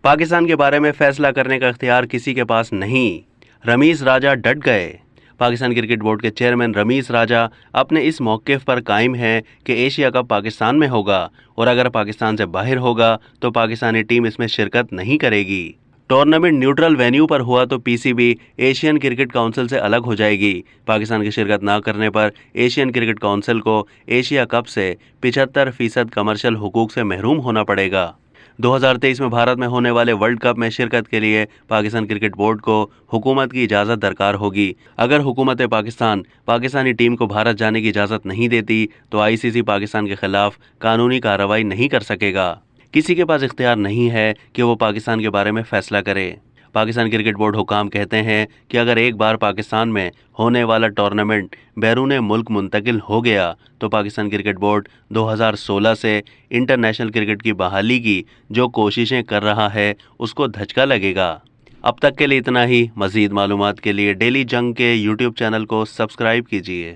پاکستان کے بارے میں فیصلہ کرنے کا اختیار کسی کے پاس نہیں، رمیز راجہ ڈٹ گئے۔ پاکستان کرکٹ بورڈ کے چیئرمین رمیز راجہ اپنے اس موقف پر قائم ہیں کہ ایشیا کپ پاکستان میں ہوگا، اور اگر پاکستان سے باہر ہوگا تو پاکستانی ٹیم اس میں شرکت نہیں کرے گی۔ ٹورنامنٹ نیوٹرل وینیو پر ہوا تو P C B Asian Cricket Council سے الگ ہو جائے گی۔ پاکستان کی شرکت نہ کرنے پر ایشین کرکٹ کونسل کو ایشیا کپ سے 75% کمرشل حقوق سے محروم ہونا پڑے گا۔ 2023 میں بھارت میں ہونے والے ورلڈ کپ میں شرکت کے لیے پاکستان کرکٹ بورڈ کو حکومت کی اجازت درکار ہوگی۔ اگر حکومت پاکستان پاکستانی ٹیم کو بھارت جانے کی اجازت نہیں دیتی تو آئی سی سی پاکستان کے خلاف قانونی کارروائی نہیں کر سکے گا۔ کسی کے پاس اختیار نہیں ہے کہ وہ پاکستان کے بارے میں فیصلہ کرے۔ پاکستان کرکٹ بورڈ حکام کہتے ہیں کہ اگر ایک بار پاکستان میں ہونے والا ٹورنامنٹ بیرون ملک منتقل ہو گیا تو پاکستان کرکٹ بورڈ 2016 سے انٹرنیشنل کرکٹ کی بحالی کی جو کوششیں کر رہا ہے اس کو دھچکا لگے گا۔ اب تک کے لیے اتنا ہی۔ مزید معلومات کے لیے ڈیلی جنگ کے یوٹیوب چینل کو سبسکرائب کیجیے۔